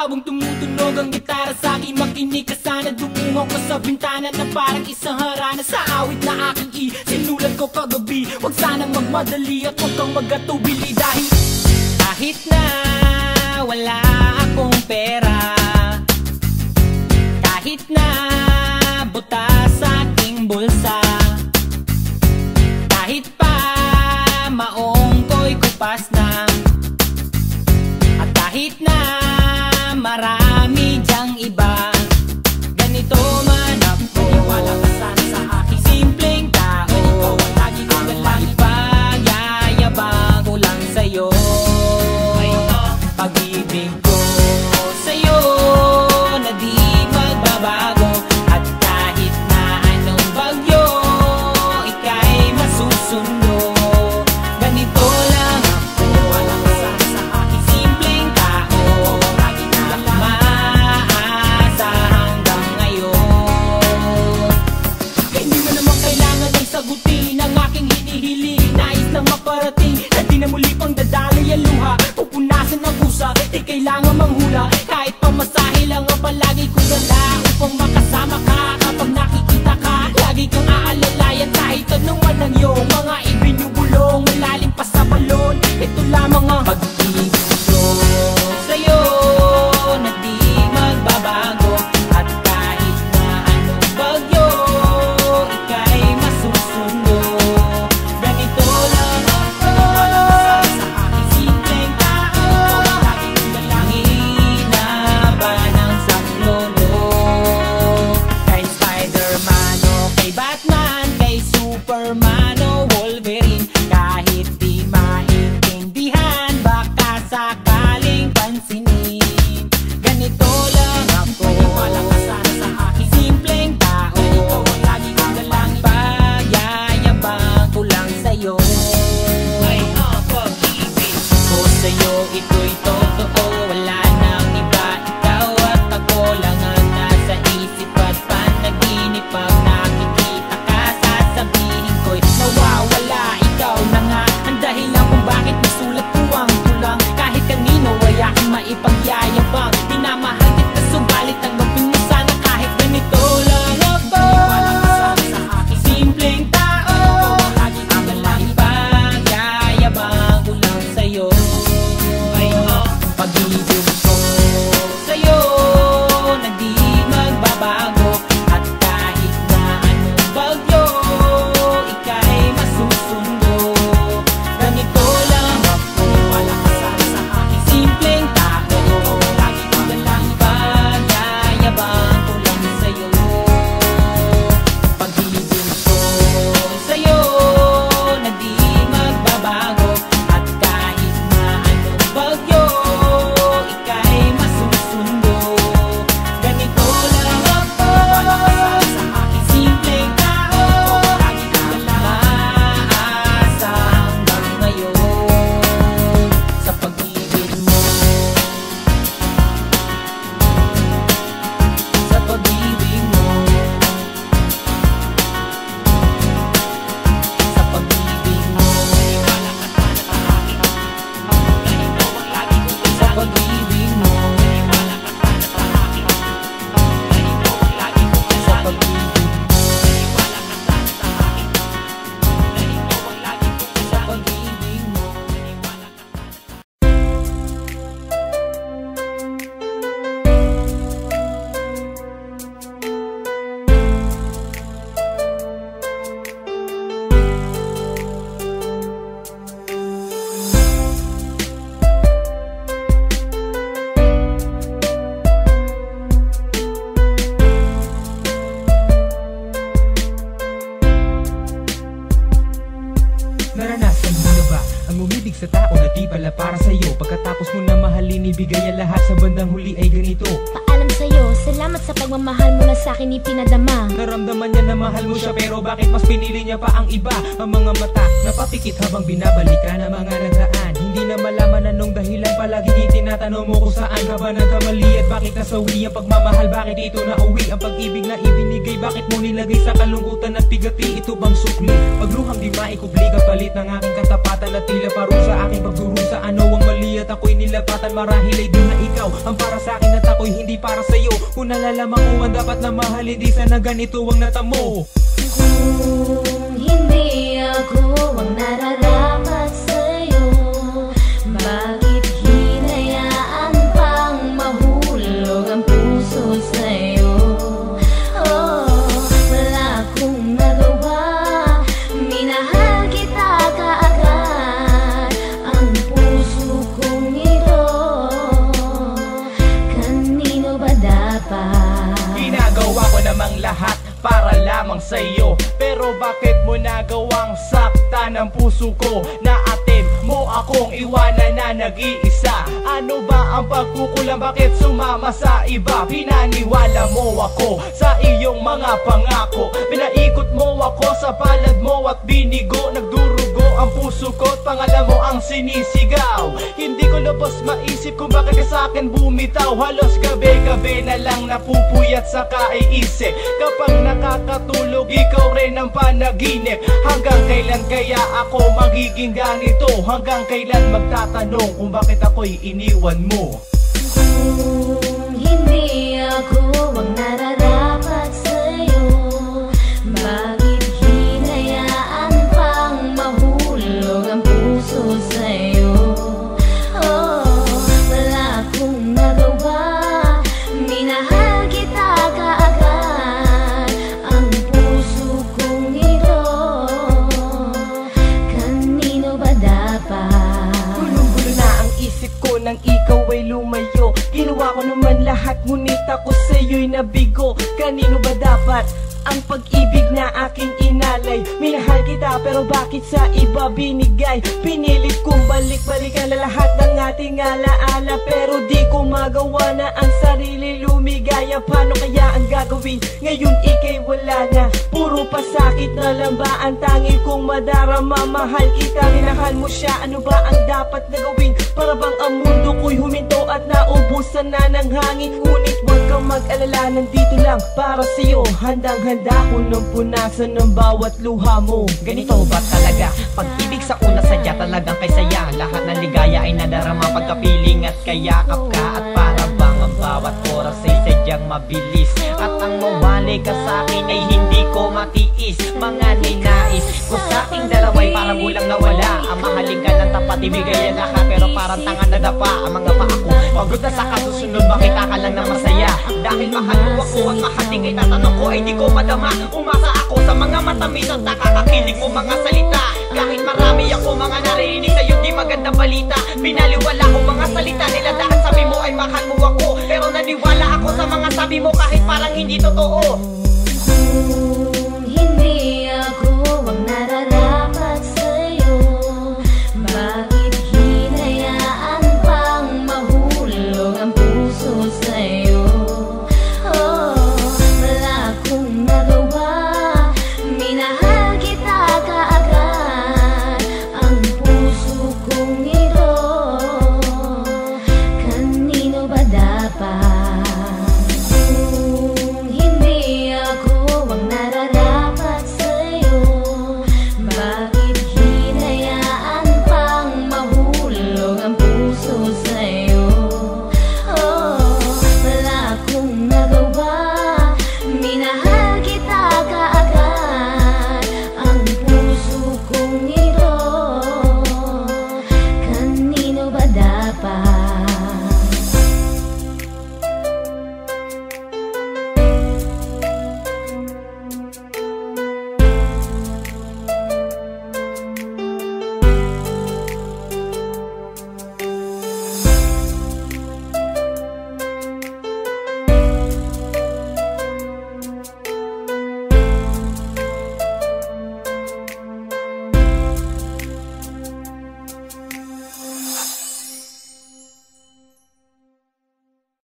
Habang tumutunog ang gitara sa akin, makinig ka sana. Dumungaw ko sa bintana na parang isang harana. Sa awit na aking sinulat ko kagabi. Huwag sanang magmadali at huwag kang magatubili. Dahil kahit na wala akong pera, kahit na butas sa aking bulsa, kahit pa maong ko'y kupas na, at kahit na marami dyang iba, ganito man ako. Wala ka sana sa aking simpleng tao. Ikaw ang lagi kong galangin, pagyayabang ko lang sa'yo. Pag-ibig ko sa'yo na di magbabago, at kahit na anong bagyo ika'y masusundo. Ganito lang ako. Wala ka sana sa aking simpleng tao. Lagi na maasa hanggang ngayon. Kaya hindi mo naman kailangan ay sagutin ang aking hinihiling. Nais lang maparating na di na muli pang dadaloy ang luha. Pupunasan ang pusa, di kailangan manghula. Kahit pamasahe lang ang palagi kong dala upang makasama ka. Kapag nakikita ka, lagi kang aalalayan. Kahit anuman ang iyong mga ibinubulong, malalim pa sa balon, ito lamang ang pag-ibig ko sa'yo na di magbabago. At kahit na anong bagyo ika'y masusundo. Ganito lang ako. Wala ka sana sa aking simpleng tao. Lagi kong dalangin na ba ng saklono. Kay Spider-Man o kay Batman, kay Superman o Wolverine, kahit di maintindihan, baka sakaling pansinin. Ganito lang ako. Wala ka sana sa aking simpleng tao. Ikaw ang lagi kong dalangin, pagyayabang ko lang sa'yo. Ay, pag-ibig ko sa'yo, ito'y totoo. Wala nang iba, ikaw at ako lang ang nasa isip at panaginip. Pag nakikita ka, sasabihin ko'y nawawala. Ikaw na nga ang dahilan kung bakit nasulat ko ang tulang. Kahit kanino ay aking maipagyayabang. Minamahal kita subalit tanggapin mo sana kahit ganito lang ako. Wala ka sana sa aking simpleng tao. Lagi kong dalangin, pagyayabang ko lang sa'yo. Pag-ibig ko sa'yo na di magbabago. At kahit na anong bagyo ika'y masusundo. Ganito lang ako. Wala ka sana sa aking simpleng tao. Lagi kong dalangin, pagyayabang ko lang sa'yo. Pag-ibig ko sa'yo na di magbabago. At kahit na anong bagyo ika'y masusundo. Ganito lang ako. Wala ka sana sa aking simpleng tao. Lagi kong dalangin, maasa hanggang ngayon. Sa pag-ibig mo, sa pag-ibig mo, sa pag-ibig mo. Wala ka sana sa akin, ganito ang lagi kong dalangin. Sa pag-ibig mo, wala ka sana sa akin, ganito ang lagi kong dalangin. Sa pag-ibig mo, wala ka sana sa akin, ganito ang lagi kong dalangin. Sa pag-ibig mo, wala ka sana. Naranasan mo na ba ang umibig sa tao na di pala para sa'yo? Pagkatapos mo na mahalin, ibigay ang lahat, sa bandang huli ay ganito. Paalam sa'yo, salamat sa pagmamahal mo na sa'kin ipinadama. Naramdaman niya na mahal mo siya, pero bakit mas pinili niya pa ang iba? Ang mga mata napapikit habang binabalikan ang mga nagraan. Hindi na malaman anong dahilan, palagi itinatanong mo kung saan ka ba nagkamali. At bakit nasawi ang pagmamahal, bakit ito nauwi? Ang pag-ibig na ibinigay, bakit mo nilagay sa kalungkutan at bigati? Ito bang sukli? Pagluhang di maikubli, kapalit ng aking katapatan at tila parusa aking pagdurusa. Ano ang mali at ako'y nilapatan? Marahil ay di na ikaw ang para sa akin na nalalaman ko ang dapat na mahal, hindi sana ganito ang natamo. Kung hindi ako ang nararapat sa'yo, bakit hinayaan pang mahulog ang puso sa'yo? Oh, wala akong nagawa, minahal kita kaagad. Ang puso kong ito, kanino ba dapat? Ginagawa ko namang lahat para lamang sa'yo, pero bakit mo nagawang saktan ang puso ko? Naatim mo akong iwanan na nag-iisa. Ano ba ang pagkukulang? Bakit sumama sa iba? Pinaniwala mo ako sa iyong mga pangako. Pinaikot mo ako sa palad mo at binigo. Nagdurugo ang puso ko at pangalan mo ang sinisigaw. Hindi ko lubos maisip kung bakit ka sa'kin bumitaw. Halos gabi-gabi na lang napupuyat sa kaiisip. Kapag nakakatulog, ikaw rin ang panaginip. Hanggang kailan kaya ako magiging ganito? Hanggang kailan magtatanong kung bakit ako'y iniwan mo? Kung hindi ako ang nararapat sa'yo, bakit hinayaan pang mahulog ang puso sa'yo? Oh, wala akong nagawa, minahal kita kaagad. Ang puso kong ito, kanino ba dapat? Gulong-gulo na ang isip ko nang ikaw ay lumayo. Ginawa ko naman lahat, ngunit ako sa'yo'y nabigo. Kanino ba dapat ang pag-ibig na aking inalay? Minahal kita pero bakit sa iba binigay? Pinilit kong balik-balikan na lahat ng ating alaala, pero di ko magawa na ang sarili lumigaya. Paano kaya ang gagawin? Ngayon ika'y wala na, puro pasakit na lang ba ang tanging kong madarama? Mahal kita, minahal mo siya, ano ba ang dapat na gawin? Para bang ang mundo ko'y huminto at naubusan na ng hangin. Ngunit huwag kang mag-alala, nandito lang para sa'yo. Handang-handa ko nang punasan ng bawat luha mo. Ganito ba talaga? Pag-ibig sa una sadya talagang kay saya. Lahat ng ligaya ay nadarama pagkapiling at kayakap ka. At para bang ang bawat oras ay sadyang mabilis. At ang mawali ka sa akin ay hindi ko matiis. Mga ninais ko sa ating dalaway parang bulang nawala. Ang mahalin ka ng tapat, ibigay ang lahat, pero parang tanga na dapa ang mga paa ko. Pagod na sa kasusunod, makita ka lang na masaya. Dahil mahal mo ako at mahating kay tatanong ko ay di ko madama. Umasa ako sa mga matamis at nakakakilig mo mga salita. Kahit marami ako mga naririnig sa'yo di magandang balita. Pinaliwala ko mga salita nila dahil sabi mo ay mahal mo ako. Pero naniwala ako sa mga sabi mo kahit parang hindi totoo.